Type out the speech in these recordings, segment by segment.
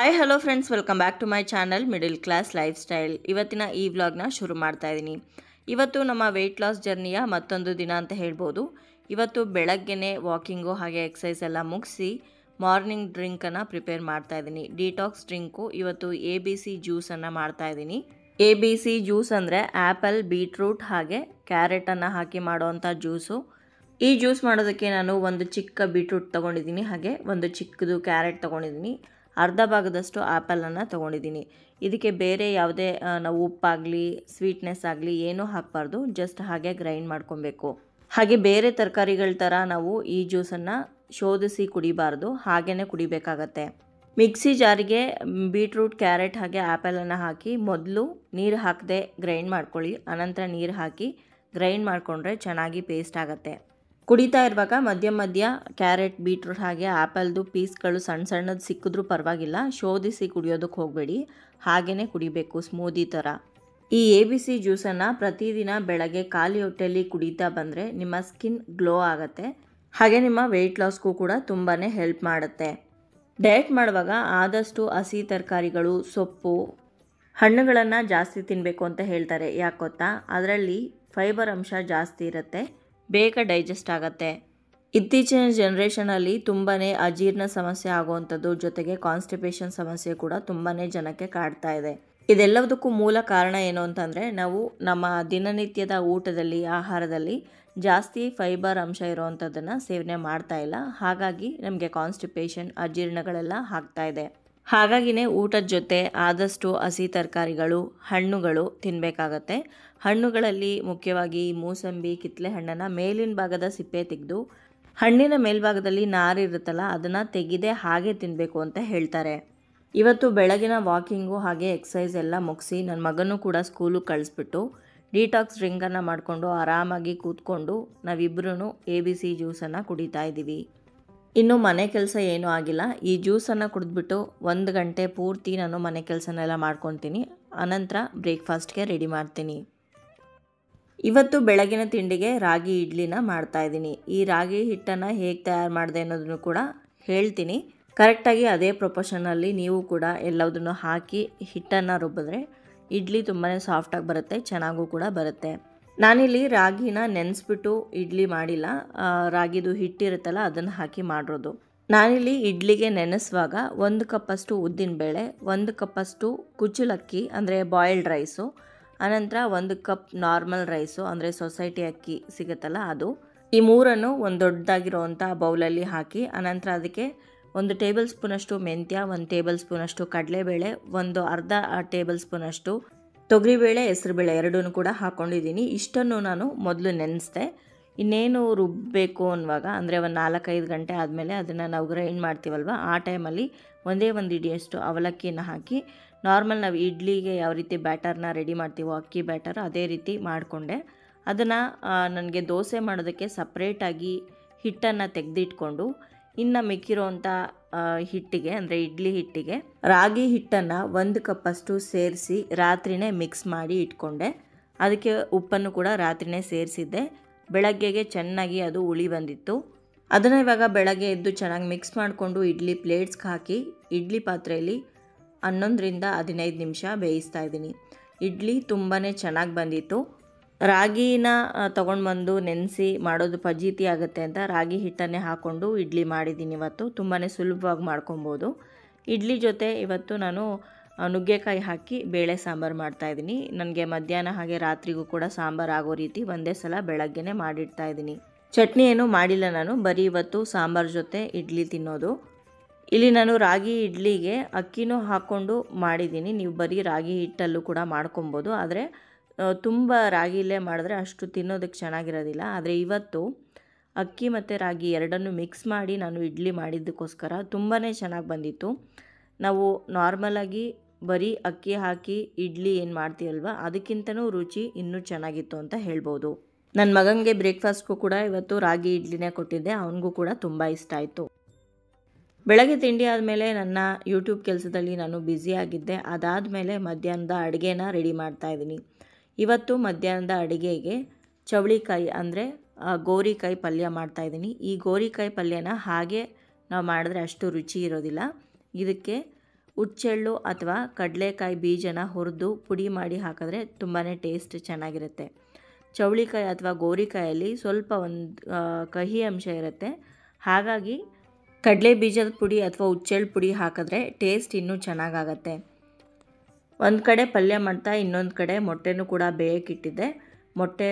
Hi hello friends, welcome back to my channel middle class lifestyle. ಇವತ್ತಿನ ಈ ವ್ಲಾಗ್ನ ಶುರು ಮಾಡ್ತಾ ಇದ್ದೀನಿ. ಇವತ್ತು ನಮ್ಮ ವೆಯ್ಟ್ ಲಾಸ್ ಜರ್ನಿಯ ಮತ್ತೊಂದು ದಿನ ಅಂತ ಹೇಳ್ಬೋದು. ಇವತ್ತು ಬೆಳಗ್ಗೆನೇ ವಾಕಿಂಗು ಹಾಗೆ ಎಕ್ಸಸೈಸ್ ಎಲ್ಲ ಮುಗಿಸಿ ಮಾರ್ನಿಂಗ್ ಡ್ರಿಂಕನ್ನು ಪ್ರಿಪೇರ್ ಮಾಡ್ತಾ ಇದ್ದೀನಿ. ಡಿಟಾಕ್ಸ್ ಡ್ರಿಂಕು ಇವತ್ತು ABC ಜ್ಯೂಸನ್ನು ಮಾಡ್ತಾ ಇದ್ದೀನಿ. ABC ಜ್ಯೂಸ್ ಅಂದರೆ ಆ್ಯಪಲ್, ಬೀಟ್ರೂಟ್ ಹಾಗೆ ಕ್ಯಾರೆಟನ್ನು ಹಾಕಿ ಮಾಡೋವಂಥ ಜ್ಯೂಸು. ಈ ಜ್ಯೂಸ್ ಮಾಡೋದಕ್ಕೆ ನಾನು ಒಂದು ಚಿಕ್ಕ ಬೀಟ್ರೂಟ್ ತೊಗೊಂಡಿದ್ದೀನಿ, ಹಾಗೆ ಒಂದು ಚಿಕ್ಕದು ಕ್ಯಾರೆಟ್ ತೊಗೊಂಡಿದ್ದೀನಿ, ಅರ್ಧ ಭಾಗದಷ್ಟು ಆ್ಯಪಲನ್ನು ತೊಗೊಂಡಿದ್ದೀನಿ. ಇದಕ್ಕೆ ಬೇರೆ ಯಾವುದೇ ನಾವು ಉಪ್ಪಾಗಲಿ ಸ್ವೀಟ್ನೆಸ್ ಆಗಲಿ ಏನೂ ಹಾಕಬಾರ್ದು, ಜಸ್ಟ್ ಹಾಗೆ ಗ್ರೈಂಡ್ ಮಾಡ್ಕೊಬೇಕು. ಹಾಗೆ ಬೇರೆ ತರಕಾರಿಗಳ ಥರ ನಾವು ಈ ಜ್ಯೂಸನ್ನು ಶೋಧಿಸಿ ಕುಡಿಬಾರ್ದು, ಹಾಗೇ ಕುಡಿಬೇಕಾಗತ್ತೆ. ಮಿಕ್ಸಿ ಜಾರಿಗೆ ಬೀಟ್ರೂಟ್, ಕ್ಯಾರೆಟ್ ಹಾಗೆ ಆ್ಯಪಲನ್ನು ಹಾಕಿ ಮೊದಲು ನೀರು ಹಾಕದೆ ಗ್ರೈಂಡ್ ಮಾಡ್ಕೊಳ್ಳಿ. ಅನಂತರ ನೀರು ಹಾಕಿ ಗ್ರೈಂಡ್ ಮಾಡಿಕೊಂಡ್ರೆ ಚೆನ್ನಾಗಿ ಪೇಸ್ಟ್ ಆಗುತ್ತೆ. ಕುಡಿತಾ ಇರುವಾಗ ಮಧ್ಯ ಮಧ್ಯ ಕ್ಯಾರೆಟ್, ಬೀಟ್ರೂಟ್ ಹಾಗೆ ಆ್ಯಪಲ್ದು ಪೀಸ್ಗಳು ಸಣ್ಣ ಸಣ್ಣದು ಸಿಕ್ಕಿದ್ರೂ ಪರವಾಗಿಲ್ಲ, ಶೋಧಿಸಿ ಕುಡಿಯೋದಕ್ಕೆ ಹೋಗಬೇಡಿ, ಹಾಗೇ ಕುಡಿಬೇಕು ಸ್ಮೂದಿ ಥರ. ಈ ABC ಜ್ಯೂಸನ್ನು ಪ್ರತಿದಿನ ಬೆಳಗ್ಗೆ ಖಾಲಿ ಹೊಟ್ಟೆಯಲ್ಲಿ ಕುಡಿತಾ ಬಂದರೆ ನಿಮ್ಮ ಸ್ಕಿನ್ ಗ್ಲೋ ಆಗುತ್ತೆ, ಹಾಗೆ ನಿಮ್ಮ ವೆಯ್ಟ್ ಲಾಸ್ಗೂ ಕೂಡ ತುಂಬಾ ಹೆಲ್ಪ್ ಮಾಡುತ್ತೆ. ಡಯಟ್ ಮಾಡುವಾಗ ಆದಷ್ಟು ಹಸಿ ತರಕಾರಿಗಳು, ಸೊಪ್ಪು, ಹಣ್ಣುಗಳನ್ನು ಜಾಸ್ತಿ ತಿನ್ನಬೇಕು ಅಂತ ಹೇಳ್ತಾರೆ. ಯಾಕೆ ಗೊತ್ತಾ? ಅದರಲ್ಲಿ ಫೈಬರ್ ಅಂಶ ಜಾಸ್ತಿ ಇರುತ್ತೆ, ಬೇಗ ಡೈಜೆಸ್ಟ್ ಆಗುತ್ತೆ. ಇತ್ತೀಚಿನ ಜನ್ರೇಷನಲ್ಲಿ ತುಂಬಾ ಅಜೀರ್ಣ ಸಮಸ್ಯೆ ಆಗುವಂಥದ್ದು, ಜೊತೆಗೆ ಕಾನ್ಸ್ಟಿಪೇಷನ್ ಸಮಸ್ಯೆ ಕೂಡ ತುಂಬಾ ಜನಕ್ಕೆ ಕಾಡ್ತಾ ಇದೆ. ಇದೆಲ್ಲದಕ್ಕೂ ಮೂಲ ಕಾರಣ ಏನು ಅಂತಂದರೆ, ನಾವು ನಮ್ಮ ದಿನನಿತ್ಯದ ಊಟದಲ್ಲಿ, ಆಹಾರದಲ್ಲಿ ಜಾಸ್ತಿ ಫೈಬರ್ ಅಂಶ ಇರುವಂಥದ್ದನ್ನು ಸೇವನೆ ಮಾಡ್ತಾ ಇಲ್ಲ. ಹಾಗಾಗಿ ನಮಗೆ ಕಾನ್ಸ್ಟಿಪೇಷನ್, ಅಜೀರ್ಣಗಳೆಲ್ಲ ಆಗ್ತಾ ಇದೆ. ಹಾಗಾಗಿನೇ ಊಟದ ಜೊತೆ ಆದಷ್ಟು ಹಸಿ ತರಕಾರಿಗಳು, ಹಣ್ಣುಗಳು ತಿನ್ನಬೇಕಾಗತ್ತೆ. ಹಣ್ಣುಗಳಲ್ಲಿ ಮುಖ್ಯವಾಗಿ ಮೂಸಂಬಿ, ಕಿತ್ತಳೆ ಹಣ್ಣನ್ನು ಮೇಲಿನ ಭಾಗದ ಸಿಪ್ಪೆ ತೆಗೆದು ಹಣ್ಣಿನ ಮೇಲ್ಭಾಗದಲ್ಲಿ ನಾರಿರುತ್ತಲ್ಲ ಅದನ್ನು ತೆಗೆದೇ ಹಾಗೆ ತಿನ್ನಬೇಕು ಅಂತ ಹೇಳ್ತಾರೆ. ಇವತ್ತು ಬೆಳಗಿನ ವಾಕಿಂಗು ಹಾಗೆ ಎಕ್ಸಸೈಸ್ ಎಲ್ಲ ಮುಗಿಸಿ ನನ್ನ ಮಗನೂ ಕೂಡ ಸ್ಕೂಲಿಗೆ ಕಳಿಸ್ಬಿಟ್ಟು ಡಿಟಾಕ್ಸ್ ಡ್ರಿಂಕನ್ನು ಮಾಡಿಕೊಂಡು ಆರಾಮಾಗಿ ಕೂತ್ಕೊಂಡು ನಾವಿಬ್ಬರೂ ABC ಜ್ಯೂಸನ್ನು ಕುಡಿತಾ ಇದ್ದೀವಿ. ಇನ್ನು ಮನೆ ಕೆಲಸ ಏನೂ ಆಗಿಲ್ಲ. ಈ ಜ್ಯೂಸನ್ನು ಕುಡಿದ್ಬಿಟ್ಟು 1 ಗಂಟೆ ಪೂರ್ತಿ ನಾನು ಮನೆ ಕೆಲಸನೆಲ್ಲ ಮಾಡ್ಕೊತೀನಿ. ಅನಂತರ ಬ್ರೇಕ್ಫಾಸ್ಟ್ಗೆ ರೆಡಿ ಮಾಡ್ತೀನಿ. ಇವತ್ತು ಬೆಳಗಿನ ತಿಂಡಿಗೆ ರಾಗಿ ಇಡ್ಲಿನ ಮಾಡ್ತಾಯಿದ್ದೀನಿ. ಈ ರಾಗಿ ಹಿಟ್ಟನ್ನು ಹೇಗೆ ತಯಾರು ಮಾಡಿದೆ ಅನ್ನೋದನ್ನು ಕೂಡ ಹೇಳ್ತೀನಿ. ಕರೆಕ್ಟಾಗಿ ಅದೇ ಪ್ರೊಪೋರ್ಷನಲ್ಲಿ ನೀವು ಕೂಡ ಎಲ್ಲದನ್ನು ಹಾಕಿ ಹಿಟ್ಟನ್ನು ರುಬ್ಬಿದ್ರೆ ಇಡ್ಲಿ ತುಂಬಾ ಸಾಫ್ಟಾಗಿ ಬರುತ್ತೆ, ಚೆನ್ನಾಗೂ ಕೂಡ ಬರುತ್ತೆ. ನಾನಿಲ್ಲಿ ರಾಗಿನ ನೆನೆಸ್ಬಿಟ್ಟು ಇಡ್ಲಿ ಮಾಡಿಲ್ಲ, ರಾಗಿದು ಹಿಟ್ಟಿರುತ್ತಲ್ಲ ಅದನ್ನು ಹಾಕಿ ಮಾಡಿರೋದು. ನಾನಿಲ್ಲಿ ಇಡ್ಲಿಗೆ ನೆನೆಸುವಾಗ 1 ಕಪ್ಪಷ್ಟು ಉದ್ದಿನಬೇಳೆ, 1 ಕಪ್ಪಷ್ಟು ಕುಚ್ಚಲಕ್ಕಿ ಅಂದರೆ ಬಾಯ್ಲ್ಡ್ ರೈಸು, ಅನಂತರ 1 ಕಪ್ ನಾರ್ಮಲ್ ರೈಸು ಅಂದರೆ ಸೊಸೈಟಿ ಅಕ್ಕಿ ಸಿಗುತ್ತಲ್ಲ ಅದು, ಈ ಮೂರನ್ನು ಒಂದು ದೊಡ್ಡದಾಗಿರೋವಂಥ ಬೌಲಲ್ಲಿ ಹಾಕಿ, ಅನಂತರ ಅದಕ್ಕೆ 1 ಟೇಬಲ್ ಸ್ಪೂನಷ್ಟು ಮೆಂತ್ಯ, 1 ಟೇಬಲ್ ಸ್ಪೂನಷ್ಟು ಕಡಲೆಬೇಳೆ, ಒಂದು ಅರ್ಧ ಟೇಬಲ್ ಸ್ಪೂನಷ್ಟು ತೊಗರಿಬೇಳೆ, ಹೆಸರುಬೇಳೆ ಎರಡೂ ಕೂಡ ಹಾಕ್ಕೊಂಡಿದ್ದೀನಿ. ಇಷ್ಟನ್ನು ನಾನು ಮೊದಲು ನೆನೆಸ್ದೆ. ಇನ್ನೇನು ರುಬ್ಬಬೇಕು ಅನ್ನುವಾಗ ಅಂದರೆ ಒಂದು 4-5 ಗಂಟೆ ಆದಮೇಲೆ ಅದನ್ನು ನಾವು ಗ್ರೈಂಡ್ ಮಾಡ್ತೀವಲ್ವ, ಆ ಟೈಮಲ್ಲಿ ಒಂದೇ ಒಂದು ಹಿಡಿಯಷ್ಟು ಅವಲಕ್ಕಿನ ಹಾಕಿ ನಾರ್ಮಲ್ ನಾವು ಇಡ್ಲಿಗೆ ಯಾವ ರೀತಿ ಬ್ಯಾಟರ್ನ ರೆಡಿ ಮಾಡ್ತೀವೋ ಅಕ್ಕಿ ಬ್ಯಾಟರ್ ಅದೇ ರೀತಿ ಮಾಡಿಕೊಂಡೆ. ಅದನ್ನು ನನಗೆ ದೋಸೆ ಮಾಡೋದಕ್ಕೆ ಸಪ್ರೇಟಾಗಿ ಹಿಟ್ಟನ್ನು ತೆಗೆದಿಟ್ಕೊಂಡು ಇನ್ನು ಮಿಕ್ಕಿರೋವಂಥ ಹಿಟ್ಟಿಗೆ ಅಂದರೆ ಇಡ್ಲಿ ಹಿಟ್ಟಿಗೆ ರಾಗಿ ಹಿಟ್ಟನ್ನು 1 ಕಪ್ಪಷ್ಟು ಸೇರಿಸಿ ರಾತ್ರಿನೇ ಮಿಕ್ಸ್ ಮಾಡಿ ಇಟ್ಕೊಂಡೆ. ಅದಕ್ಕೆ ಉಪ್ಪನ್ನು ಕೂಡ ರಾತ್ರಿನೇ ಸೇರಿಸಿದ್ದೆ. ಬೆಳಗ್ಗೆಗೆ ಚೆನ್ನಾಗಿ ಅದು ಉಳಿ ಬಂದಿತ್ತು. ಅದನ್ನು ಇವಾಗ ಬೆಳಗ್ಗೆ ಎದ್ದು ಚೆನ್ನಾಗಿ ಮಿಕ್ಸ್ ಮಾಡಿಕೊಂಡು ಇಡ್ಲಿ ಪ್ಲೇಟ್ಸ್ಗೆ ಹಾಕಿ ಇಡ್ಲಿ ಪಾತ್ರೆಯಲ್ಲಿ 11-15 ನಿಮಿಷ ಬೇಯಿಸ್ತಾ ಇದ್ದೀನಿ. ಇಡ್ಲಿ ತುಂಬಾ ಚೆನ್ನಾಗಿ ಬಂದಿತ್ತು. ರಾಗಿನ ತೊಗೊಂಡು ಬಂದು ನೆನೆಸಿ ಮಾಡೋದು ಫಜೀತಿ ಆಗುತ್ತೆ ಅಂತ ರಾಗಿ ಹಿಟ್ಟನ್ನೇ ಹಾಕ್ಕೊಂಡು ಇಡ್ಲಿ ಮಾಡಿದ್ದೀನಿ. ಇವತ್ತು ತುಂಬಾ ಸುಲಭವಾಗಿ ಮಾಡ್ಕೊಬೋದು. ಇಡ್ಲಿ ಜೊತೆ ಇವತ್ತು ನಾನು ನುಗ್ಗೆಕಾಯಿ ಹಾಕಿ ಬೇಳೆ ಸಾಂಬಾರು ಮಾಡ್ತಾಯಿದ್ದೀನಿ. ನನಗೆ ಮಧ್ಯಾಹ್ನ ಹಾಗೆ ರಾತ್ರಿಗೂ ಕೂಡ ಸಾಂಬಾರು ಆಗೋ ರೀತಿ ಒಂದೇ ಸಲ ಬೆಳಗ್ಗೆನೇ ಮಾಡಿಡ್ತಾಯಿದ್ದೀನಿ. ಚಟ್ನಿ ಏನೂ ಮಾಡಿಲ್ಲ ನಾನು, ಬರೀ ಇವತ್ತು ಸಾಂಬಾರು ಜೊತೆ ಇಡ್ಲಿ ತಿನ್ನೋದು. ಇಲ್ಲಿ ನಾನು ರಾಗಿ ಇಡ್ಲಿಗೆ ಅಕ್ಕಿನೂ ಹಾಕ್ಕೊಂಡು ಮಾಡಿದ್ದೀನಿ. ನೀವು ಬರೀ ರಾಗಿ ಹಿಟ್ಟಲ್ಲೂ ಕೂಡ ಮಾಡ್ಕೊಬೋದು, ಆದರೆ ತುಂಬ ರಾಗಿಲೇ ಮಾಡಿದ್ರೆ ಅಷ್ಟು ತಿನ್ನೋದಕ್ಕೆ ಚೆನ್ನಾಗಿರೋದಿಲ್ಲ. ಆದರೆ ಇವತ್ತು ಅಕ್ಕಿ ಮತ್ತು ರಾಗಿ ಎರಡನ್ನೂ ಮಿಕ್ಸ್ ಮಾಡಿ ನಾನು ಇಡ್ಲಿ ಮಾಡಿದ್ದಕ್ಕೋಸ್ಕರ ತುಂಬಾ ಚೆನ್ನಾಗಿ ಬಂದಿತ್ತು. ನಾವು ನಾರ್ಮಲಾಗಿ ಬರೀ ಅಕ್ಕಿ ಹಾಕಿ ಇಡ್ಲಿ ಏನು ಮಾಡ್ತೀವಲ್ವ ಅದಕ್ಕಿಂತನೂ ರುಚಿ ಇನ್ನೂ ಚೆನ್ನಾಗಿತ್ತು ಅಂತ ಹೇಳ್ಬೋದು. ನನ್ನ ಮಗನಿಗೆ ಬ್ರೇಕ್ಫಾಸ್ಟ್ಗೂ ಕೂಡ ಇವತ್ತು ರಾಗಿ ಇಡ್ಲಿನೇ ಕೊಟ್ಟಿದ್ದೆ, ಅವನಿಗೂ ಕೂಡ ತುಂಬ ಇಷ್ಟ ಆಯಿತು. ಬೆಳಗ್ಗೆ ತಿಂಡಿ ಆದಮೇಲೆ ನನ್ನ ಯೂಟ್ಯೂಬ್ ಕೆಲಸದಲ್ಲಿ ನಾನು ಬ್ಯುಸಿಯಾಗಿದ್ದೆ. ಅದಾದಮೇಲೆ ಮಧ್ಯಾಹ್ನದ ಅಡುಗೆನ ರೆಡಿ ಮಾಡ್ತಾಯಿದ್ದೀನಿ. ಇವತ್ತು ಮಧ್ಯಾಹ್ನದ ಅಡುಗೆಗೆ ಚವಳಿಕಾಯಿ ಅಂದರೆ ಗೋರಿಕಾಯಿ ಪಲ್ಯ ಮಾಡ್ತಾಯಿದ್ದೀನಿ. ಈ ಗೋರಿಕಾಯಿ ಪಲ್ಯನ ಹಾಗೆ ನಾವು ಮಾಡಿದ್ರೆ ಅಷ್ಟು ರುಚಿ ಇರೋದಿಲ್ಲ. ಇದಕ್ಕೆ ಉಚ್ಚೆಳ್ಳು ಅಥವಾ ಕಡಲೆಕಾಯಿ ಬೀಜನ ಹುರಿದು ಪುಡಿ ಮಾಡಿ ಹಾಕಿದ್ರೆ ತುಂಬಾ ಟೇಸ್ಟ್ ಚೆನ್ನಾಗಿರುತ್ತೆ. ಚೌಳಿಕಾಯಿ ಅಥವಾ ಗೋರಿಕಾಯಲ್ಲಿ ಸ್ವಲ್ಪ ಕಹಿ ಅಂಶ ಇರುತ್ತೆ. ಹಾಗಾಗಿ ಕಡಲೆ ಬೀಜದ ಪುಡಿ ಅಥವಾ ಉಚ್ಚೆಳ್ಳು ಪುಡಿ ಹಾಕಿದ್ರೆ ಟೇಸ್ಟ್ ಇನ್ನೂ ಚೆನ್ನಾಗಾಗತ್ತೆ. ಒಂದು ಕಡೆ ಪಲ್ಯ ಮಾಡ್ತಾ ಇನ್ನೊಂದು ಕಡೆ ಮೊಟ್ಟೆನೂ ಕೂಡ ಬೇಯಕ್ಕಿಟ್ಟಿದ್ದೆ. ಮೊಟ್ಟೆ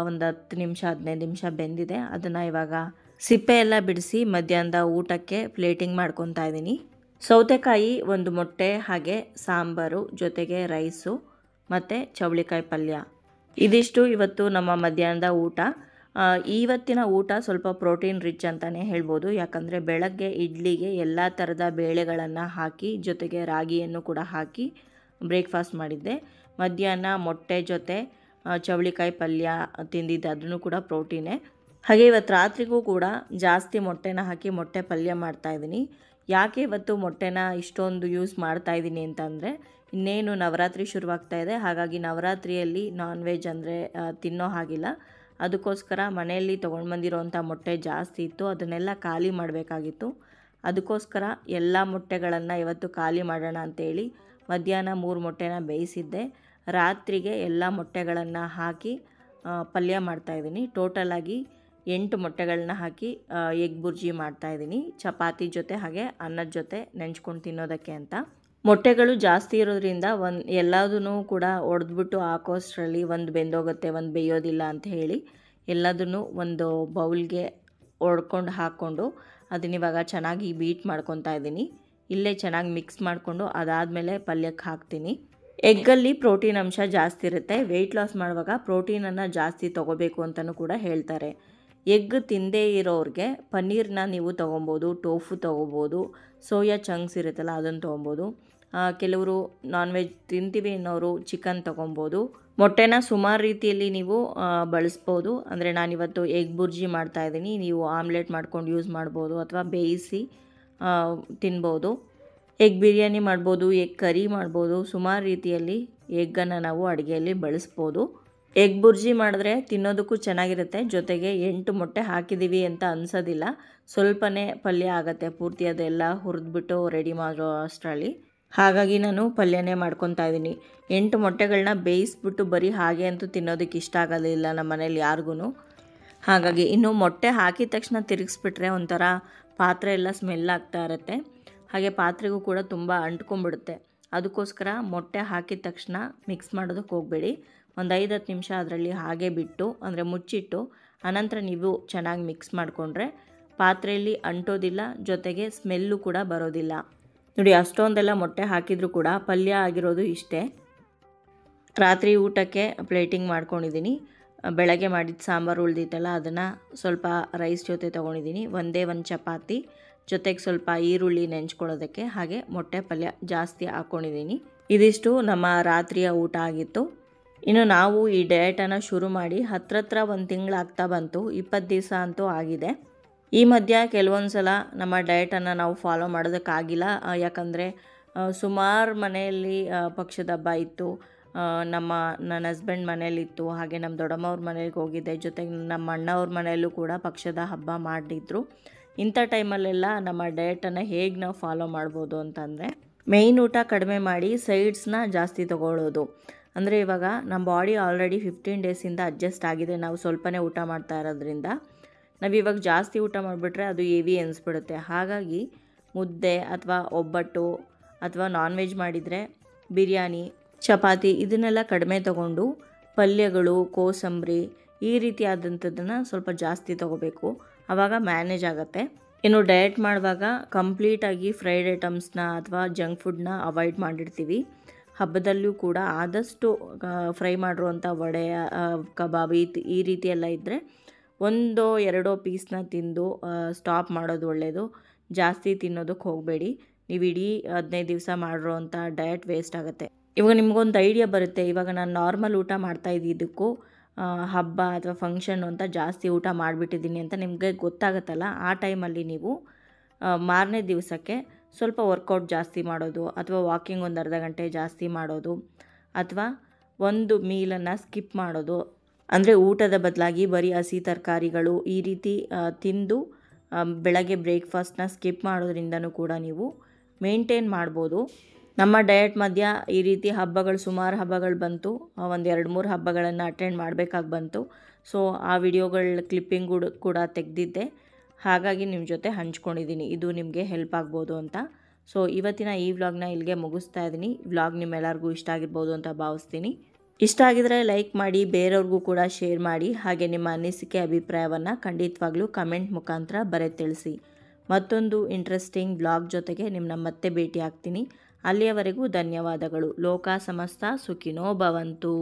ಒಂದು 10 ನಿಮಿಷ 15 ನಿಮಿಷ ಬೆಂದಿದೆ. ಅದನ್ನು ಇವಾಗ ಸಿಪ್ಪೆ ಎಲ್ಲ ಬಿಡಿಸಿ ಮಧ್ಯಾಹ್ನದ ಊಟಕ್ಕೆ ಪ್ಲೇಟಿಂಗ್ ಮಾಡ್ಕೊತಾ ಇದ್ದೀನಿ. ಸೌತೆಕಾಯಿ, ಒಂದು ಮೊಟ್ಟೆ, ಹಾಗೆ ಸಾಂಬಾರು, ಜೊತೆಗೆ ರೈಸು ಮತ್ತು ಚೌಳಿಕಾಯಿ ಪಲ್ಯ. ಇದಿಷ್ಟು ಇವತ್ತು ನಮ್ಮ ಮಧ್ಯಾಹ್ನದ ಊಟ. ಇವತ್ತಿನ ಊಟ ಸ್ವಲ್ಪ ಪ್ರೋಟೀನ್ ರಿಚ್ ಅಂತಲೇ ಹೇಳ್ಬೋದು. ಯಾಕಂದರೆ ಬೆಳಗ್ಗೆ ಇಡ್ಲಿಗೆ ಎಲ್ಲ ಥರದ ಬೇಳೆಗಳನ್ನು ಹಾಕಿ ಜೊತೆಗೆ ರಾಗಿಯನ್ನು ಕೂಡ ಹಾಕಿ ಬ್ರೇಕ್ಫಾಸ್ಟ್ ಮಾಡಿದ್ದೆ. ಮಧ್ಯಾಹ್ನ ಮೊಟ್ಟೆ ಜೊತೆ ಚೌಳಿಕಾಯಿ ಪಲ್ಯ ತಿಂದಿದ್ದೆ, ಅದನ್ನು ಕೂಡ ಪ್ರೋಟೀನೇ. ಹಾಗೆ ಇವತ್ತು ರಾತ್ರಿಗೂ ಕೂಡ ಜಾಸ್ತಿ ಮೊಟ್ಟೆನ ಹಾಕಿ ಮೊಟ್ಟೆ ಪಲ್ಯ ಮಾಡ್ತಾಯಿದ್ದೀನಿ. ಯಾಕೆ ಇವತ್ತು ಮೊಟ್ಟೆನ ಇಷ್ಟೊಂದು ಯೂಸ್ ಮಾಡ್ತಾಯಿದ್ದೀನಿ ಅಂತಂದರೆ, ಇನ್ನೇನು ನವರಾತ್ರಿ ಶುರುವಾಗ್ತಾ ಇದೆ. ಹಾಗಾಗಿ ನವರಾತ್ರಿಯಲ್ಲಿ ನಾನ್ ವೆಜ್ ಅಂದರೆ ತಿನ್ನೋ ಹಾಗಿಲ್ಲ. ಅದಕ್ಕೋಸ್ಕರ ಮನೆಯಲ್ಲಿ ತೊಗೊಂಡು ಬಂದಿರೋವಂಥ ಮೊಟ್ಟೆ ಜಾಸ್ತಿ ಇತ್ತು, ಅದನ್ನೆಲ್ಲ ಖಾಲಿ ಮಾಡಬೇಕಾಗಿತ್ತು. ಅದಕ್ಕೋಸ್ಕರ ಎಲ್ಲ ಮೊಟ್ಟೆಗಳನ್ನು ಇವತ್ತು ಖಾಲಿ ಮಾಡೋಣ ಅಂತೇಳಿ ಮಧ್ಯಾಹ್ನ 3 ಮೊಟ್ಟೆನ ಬೇಯಿಸಿದ್ದೆ. ರಾತ್ರಿಗೆ ಎಲ್ಲ ಮೊಟ್ಟೆಗಳನ್ನು ಹಾಕಿ ಪಲ್ಯ ಮಾಡ್ತಾಯಿದ್ದೀನಿ. ಟೋಟಲಾಗಿ 8 ಮೊಟ್ಟೆಗಳನ್ನ ಹಾಕಿ ಎಗ್ ಬುರ್ಜಿ ಮಾಡ್ತಾಯಿದ್ದೀನಿ, ಚಪಾತಿ ಜೊತೆ ಹಾಗೆ ಅನ್ನದ ಜೊತೆ ನೆಂಚ್ಕೊಂಡು ತಿನ್ನೋದಕ್ಕೆ ಅಂತ. ಮೊಟ್ಟೆಗಳು ಜಾಸ್ತಿ ಇರೋದ್ರಿಂದ ಎಲ್ಲದೂ ಕೂಡ ಒಡೆದ್ಬಿಟ್ಟು ಹಾಕೋಷ್ಟರಲ್ಲಿ ಒಂದು ಬೆಂದೋಗುತ್ತೆ, ಒಂದು ಬೇಯೋದಿಲ್ಲ ಅಂತ ಹೇಳಿ ಎಲ್ಲದನ್ನು ಒಂದು ಬೌಲ್ಗೆ ಒಡ್ಕೊಂಡು ಹಾಕ್ಕೊಂಡು ಅದನ್ನಿವಾಗ ಚೆನ್ನಾಗಿ ಬೀಟ್ ಮಾಡ್ಕೊತಾ ಇದ್ದೀನಿ. ಇಲ್ಲೇ ಚೆನ್ನಾಗಿ ಮಿಕ್ಸ್ ಮಾಡಿಕೊಂಡು ಅದಾದಮೇಲೆ ಪಲ್ಯಕ್ಕೆ ಹಾಕ್ತೀನಿ. ಎಗ್ಗಲ್ಲಿ ಪ್ರೋಟೀನ್ ಅಂಶ ಜಾಸ್ತಿ ಇರುತ್ತೆ. ವೆಯ್ಟ್ ಲಾಸ್ ಮಾಡುವಾಗ ಪ್ರೋಟೀನನ್ನು ಜಾಸ್ತಿ ತೊಗೋಬೇಕು ಅಂತಲೂ ಕೂಡ ಹೇಳ್ತಾರೆ. ಎಗ್ ತಿಂದೇ ಇರೋರಿಗೆ ಪನ್ನೀರನ್ನ ನೀವು ತೊಗೊಬೋದು, ಟೋಫು ತೊಗೋಬೋದು, ಸೋಯಾ ಚಂಕ್ಸ್ ಇರುತ್ತಲ್ಲ ಅದನ್ನು ತೊಗೊಬೋದು. ಕೆಲವರು ನಾನ್ ವೆಜ್ ತಿಂತೀವಿ ಅನ್ನೋರು ಚಿಕನ್ ತೊಗೊಬೋದು. ಮೊಟ್ಟೆನ ಸುಮಾರು ರೀತಿಯಲ್ಲಿ ನೀವು ಬಳಸ್ಬೋದು. ಅಂದರೆ ನಾನಿವತ್ತು ಎಗ್ ಬುರ್ಜಿ ಮಾಡ್ತಾಯಿದ್ದೀನಿ. ನೀವು ಆಮ್ಲೆಟ್ ಮಾಡ್ಕೊಂಡು ಯೂಸ್ ಮಾಡ್ಬೋದು ಅಥವಾ ಬೇಯಿಸಿ ತಿನ್ಬೋದು. ಎಗ್ ಬಿರಿಯಾನಿ ಮಾಡ್ಬೋದು, ಎಗ್ ಕರಿ ಮಾಡ್ಬೋದು. ಸುಮಾರು ರೀತಿಯಲ್ಲಿ ಎಗ್ಗನ್ನು ನಾವು ಅಡುಗೆಯಲ್ಲಿ ಬಳಸ್ಬೋದು. ಎಗ್ ಬುರ್ಜಿ ಮಾಡಿದ್ರೆ ತಿನ್ನೋದಕ್ಕೂ ಚೆನ್ನಾಗಿರುತ್ತೆ. ಜೊತೆಗೆ 8 ಮೊಟ್ಟೆ ಹಾಕಿದ್ದೀವಿ ಅಂತ ಅನಿಸೋದಿಲ್ಲ, ಸ್ವಲ್ಪನೇ ಪಲ್ಯ ಆಗುತ್ತೆ. ಪೂರ್ತಿ ಅದೆಲ್ಲ ಹುರಿದ್ಬಿಟ್ಟು ರೆಡಿ ಮಾಡೋ ಅಷ್ಟರಲ್ಲಿ. ಹಾಗಾಗಿ ನಾನು ಪಲ್ಯನೇ ಮಾಡ್ಕೊತಾ ಇದ್ದೀನಿ. 8 ಮೊಟ್ಟೆಗಳನ್ನ ಬೇಯಿಸ್ಬಿಟ್ಟು ಬರೀ ಹಾಗೆ ಅಂತೂ ತಿನ್ನೋದಕ್ಕೆ ಇಷ್ಟ ಆಗೋದಿಲ್ಲ ನಮ್ಮ ಮನೇಲಿ ಯಾರಿಗೂ. ಹಾಗಾಗಿ ಇನ್ನು ಮೊಟ್ಟೆ ಹಾಕಿದ ತಕ್ಷಣ ತಿರುಗಿಸ್ಬಿಟ್ರೆ ಒಂಥರ ಪಾತ್ರೆ ಎಲ್ಲ ಸ್ಮೆಲ್ ಆಗ್ತಾ ಇರುತ್ತೆ. ಹಾಗೆ ಪಾತ್ರೆಗೂ ಕೂಡ ತುಂಬ ಅಂಟ್ಕೊಂಡ್ಬಿಡುತ್ತೆ. ಅದಕ್ಕೋಸ್ಕರ ಮೊಟ್ಟೆ ಹಾಕಿದ ತಕ್ಷಣ ಮಿಕ್ಸ್ ಮಾಡೋದಕ್ಕೆ ಹೋಗಬೇಡಿ. ಒಂದು 5-10 ನಿಮಿಷ ಅದರಲ್ಲಿ ಹಾಗೆ ಬಿಟ್ಟು, ಅಂದರೆ ಮುಚ್ಚಿಟ್ಟು ಅನಂತರ ನೀವು ಚೆನ್ನಾಗಿ ಮಿಕ್ಸ್ ಮಾಡಿಕೊಂಡ್ರೆ ಪಾತ್ರೆಯಲ್ಲಿ ಅಂಟೋದಿಲ್ಲ, ಜೊತೆಗೆ ಸ್ಮೆಲ್ಲು ಕೂಡ ಬರೋದಿಲ್ಲ. ನೋಡಿ, ಅಷ್ಟೊಂದೆಲ್ಲ ಮೊಟ್ಟೆ ಹಾಕಿದರೂ ಕೂಡ ಪಲ್ಯ ಆಗಿರೋದು ಇಷ್ಟೇ. ರಾತ್ರಿ ಊಟಕ್ಕೆ ಪ್ಲೇಟಿಂಗ್ ಮಾಡ್ಕೊಂಡಿದ್ದೀನಿ. ಬೆಳಗ್ಗೆ ಮಾಡಿದ ಸಾಂಬಾರು ಉಳಿದಿತ್ತಲ್ಲ, ಅದನ್ನು ಸ್ವಲ್ಪ ರೈಸ್ ಜೊತೆ ತೊಗೊಂಡಿದ್ದೀನಿ. ಒಂದೇ ಒಂದು ಚಪಾತಿ ಜೊತೆಗೆ ಸ್ವಲ್ಪ ಈರುಳ್ಳಿ ನೆಂಚ್ಕೊಳ್ಳೋದಕ್ಕೆ, ಹಾಗೆ ಮೊಟ್ಟೆ ಪಲ್ಯ ಜಾಸ್ತಿ ಹಾಕ್ಕೊಂಡಿದ್ದೀನಿ. ಇದಿಷ್ಟು ನಮ್ಮ ರಾತ್ರಿಯ ಊಟ ಆಗಿತ್ತು. ಇನ್ನು ನಾವು ಈ ಡಯಟನ್ನು ಶುರು ಮಾಡಿ ಹತ್ರ 1 ತಿಂಗಳಾಗ್ತಾ ಬಂತು. 20 ದಿವಸ ಅಂತೂ ಆಗಿದೆ. ಈ ಮಧ್ಯ ಕೆಲವೊಂದು ಸಲ ನಮ್ಮ ಡಯಟನ್ನು ನಾವು ಫಾಲೋ ಮಾಡೋದಕ್ಕಾಗಿಲ್ಲ. ಯಾಕಂದರೆ ಸುಮಾರು ಮನೆಯಲ್ಲಿ ಪಕ್ಷದ ಹಬ್ಬ ಇತ್ತು. ನನ್ನ ಹಸ್ಬೆಂಡ್ ಮನೇಲಿತ್ತು, ಹಾಗೆ ನಮ್ಮ ದೊಡ್ಡಮ್ಮವ್ರ ಮನೆಗೆ ಹೋಗಿದ್ದೆ. ಜೊತೆಗೆ ನಮ್ಮ ಅಣ್ಣವ್ರ ಮನೆಯಲ್ಲೂ ಕೂಡ ಪಕ್ಷದ ಹಬ್ಬ ಮಾಡಿದ್ರು. ಇಂಥ ಟೈಮಲ್ಲೆಲ್ಲ ನಮ್ಮ ಡಯಟನ್ನು ಹೇಗೆ ನಾವು ಫಾಲೋ ಮಾಡ್ಬೋದು ಅಂತಂದರೆ, ಮೇಯ್ನ್ ಊಟ ಕಡಿಮೆ ಮಾಡಿ ಸೈಡ್ಸ್ನ ಜಾಸ್ತಿ ತೊಗೊಳ್ಳೋದು. ಅಂದರೆ ಇವಾಗ ನಮ್ಮ ಬಾಡಿ ಆಲ್ರೆಡಿ 15 ಡೇಸಿಂದ ಅಡ್ಜಸ್ಟ್ ಆಗಿದೆ. ನಾವು ಸ್ವಲ್ಪನೇ ಊಟ ಮಾಡ್ತಾ ಇರೋದ್ರಿಂದ ನಾವಿವಾಗ ಜಾಸ್ತಿ ಊಟ ಮಾಡಿಬಿಟ್ರೆ ಅದು ಹೆವಿ ಅನಿಸ್ಬಿಡುತ್ತೆ. ಹಾಗಾಗಿ ಮುದ್ದೆ ಅಥವಾ ಒಬ್ಬಟ್ಟು ಅಥವಾ ನಾನ್ ವೆಜ್ ಮಾಡಿದರೆ ಬಿರಿಯಾನಿ, ಚಪಾತಿ ಇದನ್ನೆಲ್ಲ ಕಡಿಮೆ ತೊಗೊಂಡು ಪಲ್ಯಗಳು, ಕೋಸಂಬರಿ ಈ ರೀತಿಯಾದಂಥದ್ದನ್ನು ಸ್ವಲ್ಪ ಜಾಸ್ತಿ ತೊಗೋಬೇಕು. ಆವಾಗ ಮ್ಯಾನೇಜ್ ಆಗುತ್ತೆ. ಇನ್ನು ಡಯಟ್ ಮಾಡುವಾಗ ಕಂಪ್ಲೀಟಾಗಿ ಫ್ರೈಡ್ ಐಟಮ್ಸ್ನ ಅಥವಾ ಜಂಕ್ ಫುಡ್ನ ಅವಾಯ್ಡ್ ಮಾಡಿರ್ತೀವಿ. ಹಬ್ಬದಲ್ಲೂ ಕೂಡ ಆದಷ್ಟು ಫ್ರೈ ಮಾಡಿರುವಂಥ ವಡೆ, ಕಬಾಬ್ ಈ ರೀತಿ ಎಲ್ಲ ಇದ್ದರೆ 1-2 ಪೀಸ್ನ ತಿಂದು ಸ್ಟಾಪ್ ಮಾಡೋದು ಒಳ್ಳೆಯದು. ಜಾಸ್ತಿ ತಿನ್ನೋದಕ್ಕೆ ಹೋಗಬೇಡಿ. ನೀವು ಇಡೀ 15 ದಿವಸ ಮಾಡಿರೋವಂಥ ಡಯಟ್ ವೇಸ್ಟ್ ಆಗುತ್ತೆ. ಇವಾಗ ನಿಮಗೊಂದು ಐಡಿಯಾ ಬರುತ್ತೆ, ಇವಾಗ ನಾನು ನಾರ್ಮಲ್ ಊಟ ಮಾಡ್ತಾ ಇದ್ದಿದ್ದಕ್ಕೂ ಹಬ್ಬ ಅಥವಾ ಫಂಕ್ಷನ್ ಅಂತ ಜಾಸ್ತಿ ಊಟ ಮಾಡಿಬಿಟ್ಟಿದ್ದೀನಿ ಅಂತ ನಿಮಗೆ ಗೊತ್ತಾಗುತ್ತಲ್ಲ. ಆ ಟೈಮಲ್ಲಿ ನೀವು ಮಾರನೇ ದಿವಸಕ್ಕೆ ಸ್ವಲ್ಪ ವರ್ಕೌಟ್ ಜಾಸ್ತಿ ಮಾಡೋದು, ಅಥವಾ ವಾಕಿಂಗ್ ಒಂದು ಅರ್ಧ ಗಂಟೆ ಜಾಸ್ತಿ ಮಾಡೋದು, ಅಥವಾ ಒಂದು ಮೀಲನ್ನು ಸ್ಕಿಪ್ ಮಾಡೋದು. ಅಂದರೆ ಊಟದ ಬದಲಾಗಿ ಬರೀ ಹಸಿ ತರಕಾರಿಗಳು ಈ ರೀತಿ ತಿಂದು ಬೆಳಗ್ಗೆ ಬ್ರೇಕ್ಫಾಸ್ಟ್ನ ಸ್ಕಿಪ್ ಮಾಡೋದ್ರಿಂದನೂ ಕೂಡ ನೀವು ಮೇಂಟೈನ್ ಮಾಡ್ಬೋದು. ನಮ್ಮ ಡಯಟ್ ಮಧ್ಯ ಈ ರೀತಿ ಹಬ್ಬಗಳು ಸುಮಾರು ಹಬ್ಬಗಳು ಬಂತು, ಒಂದು 2-3 ಹಬ್ಬಗಳನ್ನು ಅಟೆಂಡ್ ಮಾಡಬೇಕಾಗಿ ಬಂತು. ಸೊ ಆ ವಿಡಿಯೋಗಳ ಕ್ಲಿಪ್ಪಿಂಗ್ ಕೂಡ ತೆಗೆದಿದ್ದೆ, ಹಾಗಾಗಿ ನಿಮ್ಮ ಜೊತೆ ಹಂಚ್ಕೊಂಡಿದ್ದೀನಿ, ಇದು ನಿಮಗೆ ಹೆಲ್ಪ್ ಆಗ್ಬೋದು ಅಂತ. ಸೊ ಇವತ್ತಿನ ಈ ವ್ಲಾಗ್ನ ಇಲ್ಲಿಗೆ ಮುಗಿಸ್ತಾ ಇದ್ದೀನಿ. ವ್ಲಾಗ್ ನಿಮ್ಮೆಲ್ಲರಿಗೂ ಇಷ್ಟ ಆಗಿರ್ಬೋದು ಅಂತ ಭಾವಿಸ್ತೀನಿ. ಇಷ್ಟ ಆಗಿದರೆ ಲೈಕ್ ಮಾಡಿ, ಬೇರೆಯವ್ರಿಗೂ ಕೂಡ ಶೇರ್ ಮಾಡಿ, ಹಾಗೆ ನಿಮ್ಮ ಅನಿಸಿಕೆ ಅಭಿಪ್ರಾಯವನ್ನು ಖಂಡಿತವಾಗ್ಲೂ ಕಮೆಂಟ್ ಮುಖಾಂತರ ಬರೆದು ತಿಳಿಸಿ. ಮತ್ತೊಂದು ಇಂಟ್ರೆಸ್ಟಿಂಗ್ ವ್ಲಾಗ್ ಜೊತೆಗೆ ನಿಮ್ಮನ್ನ ಮತ್ತೆ ಭೇಟಿ ಆಗ್ತೀನಿ. ಅಲ್ಲಿಯವರೆಗೂ ಧನ್ಯವಾದಗಳು. ಲೋಕ ಸಮಸ್ತ ಸುಖಿನೋ ಭವಂತು.